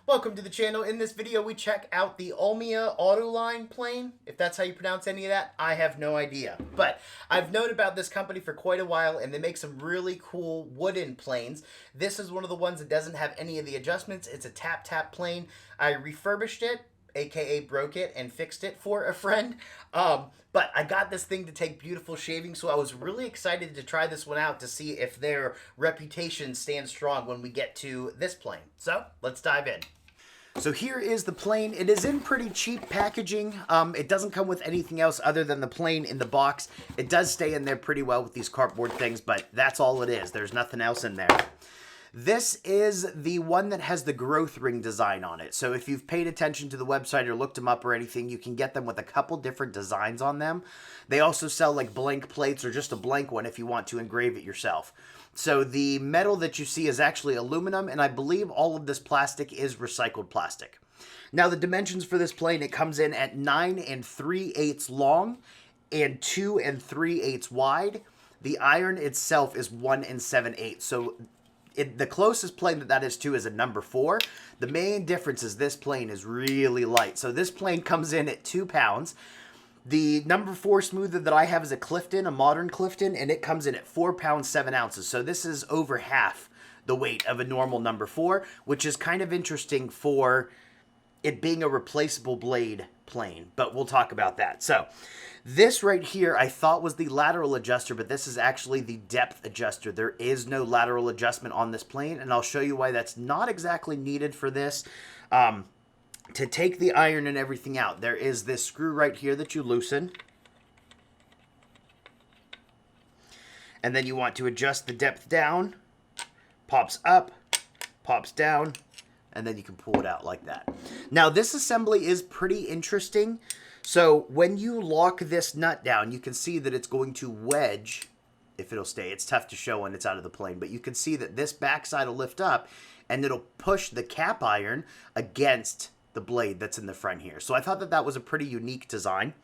Welcome to the channel. In this video, we check out the Ulmia Alu-Line plane. If that's how you pronounce any of that, I have no idea. But I've known about this company for quite a while, and they make some really cool wooden planes. This is one of the ones that doesn't have any of the adjustments. It's a tap-tap plane. I refurbished it, aka broke it and fixed it for a friend. But I got this thing to take beautiful shavings, so I was really excited to try this one out to see if their reputation stands strong when we get to this plane. So let's dive in. So here is the plane. It is in pretty cheap packaging. It doesn't come with anything else other than the plane in the box. It does stay in there pretty well with these cardboard things, but that's all it is. There's nothing else in there. This is the one that has the growth ring design on it. So if you've paid attention to the website or looked them up or anything, you can get them with a couple different designs on them. They also sell like blank plates or just a blank one if you want to engrave it yourself. So the metal that you see is actually aluminum, and I believe all of this plastic is recycled plastic. Now the dimensions for this plane, it comes in at 9 3/8 long and 2 3/8 wide. The iron itself is 1 7/8. So the closest plane that is to is a number 4. The main difference is this plane is really light. So this plane comes in at 2 pounds. The number 4 smoother that I have is a Clifton, a modern Clifton, and it comes in at 4 pounds 7 ounces. So this is over half the weight of a normal number 4, which is kind of interesting for it being a replaceable blade plane, but we'll talk about that. So this right here I thought was the lateral adjuster, but this is actually the depth adjuster. There is no lateral adjustment on this plane, and I'll show you why that's not exactly needed for this. To take the iron and everything out, there is this screw right here that you loosen. And then you want to adjust the depth down. Pops up, pops down, and then you can pull it out like that. Now this assembly is pretty interesting. So when you lock this nut down, you can see that it's going to wedge, if it'll stay. It's tough to show when it's out of the plane, but you can see that this backside will lift up and it'll push the cap iron against the blade that's in the front here. So I thought that that was a pretty unique design.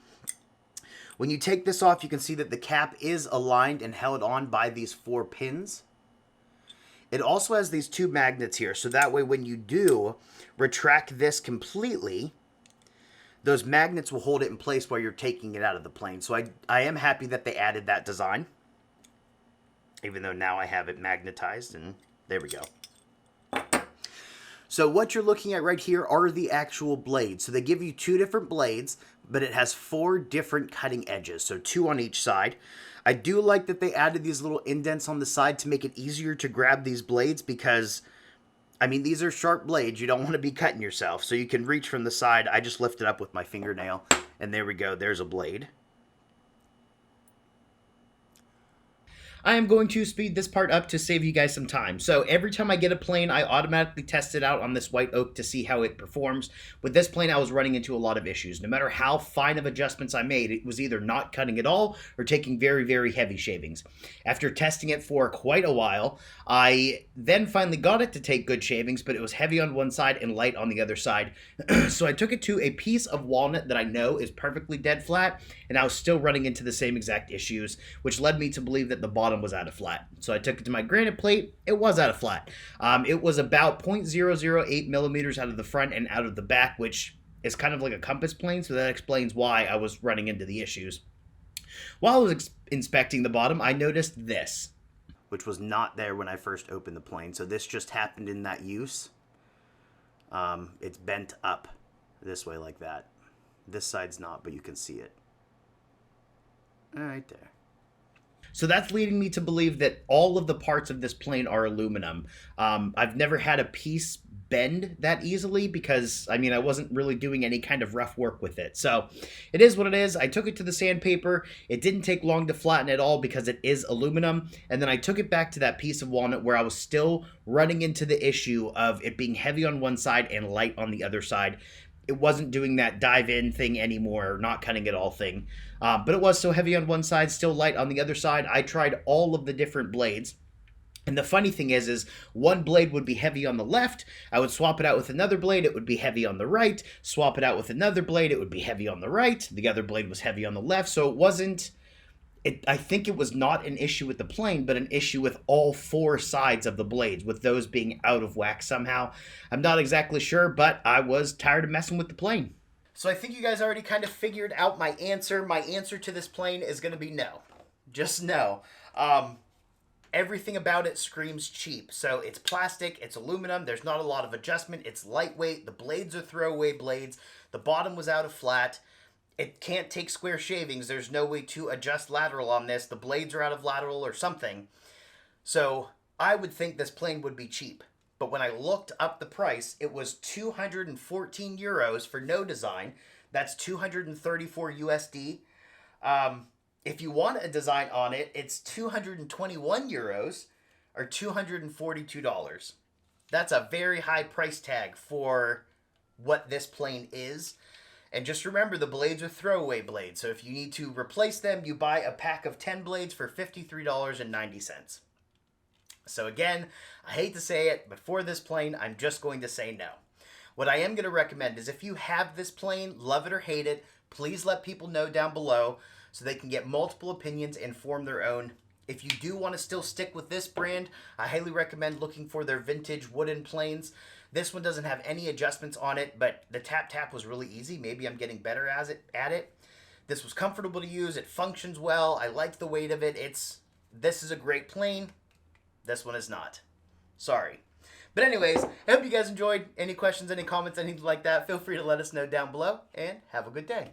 When you take this off, you can see that the cap is aligned and held on by these 4 pins. It also has these 2 magnets here, so that way when you do retract this completely, those magnets will hold it in place while you're taking it out of the plane. So I am happy that they added that design, even though now I have it magnetized, and there we go. So what you're looking at right here are the actual blades. So they give you 2 different blades, but it has 4 different cutting edges, so 2 on each side. I do like that they added these little indents on the side to make it easier to grab these blades because, I mean, these are sharp blades. You don't want to be cutting yourself, so you can reach from the side. I just lift it up with my fingernail, and there we go. There's a blade. I am going to speed this part up to save you guys some time. So every time I get a plane, I automatically test it out on this white oak to see how it performs. With this plane, I was running into a lot of issues. No matter how fine of adjustments I made, it was either not cutting at all or taking very, very heavy shavings. After testing it for quite a while, I then finally got it to take good shavings, but it was heavy on one side and light on the other side. So I took it to a piece of walnut that I know is perfectly dead flat, and I was still running into the same exact issues, which led me to believe that the bottom was out of flat. So I took it to my granite plate. It was out of flat. It was about 0.008 millimeters out of the front and out of the back, which is kind of like a compass plane, so that explains why I was running into the issues. While I was inspecting the bottom, I noticed this, which was not there when I first opened the plane. So this just happened in that use. It's bent up this way like that. This side's not, but you can see it. Right there. So that's leading me to believe that all of the parts of this plane are aluminum. I've never had a piece bend that easily because, I mean, I wasn't really doing any kind of rough work with it. So it is what it is. I took it to the sandpaper. It didn't take long to flatten at all because it is aluminum. And then I took it back to that piece of walnut where I was still running into the issue of it being heavy on one side and light on the other side. It wasn't doing that dive in thing anymore, not cutting it all thing. But it was still heavy on one side, still light on the other side. I tried all of the different blades. And the funny thing is one blade would be heavy on the left. I would swap it out with another blade. It would be heavy on the right. Swap it out with another blade. It would be heavy on the right. The other blade was heavy on the left. So it wasn't I think it was not an issue with the plane, but an issue with all four sides of the blades, with those being out of whack somehow. I'm not exactly sure, but I was tired of messing with the plane. So I think you guys already kind of figured out my answer. My answer to this plane is going to be no. Just no. Everything about it screams cheap. So it's plastic, it's aluminum, there's not a lot of adjustment, it's lightweight, the blades are throwaway blades, the bottom was out of flat. It can't take square shavings. There's no way to adjust lateral on this. The blades are out of lateral or something. So I would think this plane would be cheap. But when I looked up the price, it was 214 euros for no design. That's 234 USD. If you want a design on it, it's 221 euros or $242. That's a very high price tag for what this plane is. And just remember, the blades are throwaway blades. So if you need to replace them, you buy a pack of 10 blades for $53.90. So again, I hate to say it, but for this plane, I'm just going to say no. What I am going to recommend is if you have this plane, love it or hate it, please let people know down below so they can get multiple opinions and form their own. If you do want to still stick with this brand, I highly recommend looking for their vintage wooden planes. This one doesn't have any adjustments on it, but the tap was really easy. Maybe I'm getting better at it. This was comfortable to use. It functions well. I like the weight of it. This is a great plane. This one is not. Sorry. But anyways, I hope you guys enjoyed. Any questions, any comments, anything like that, feel free to let us know down below, and have a good day.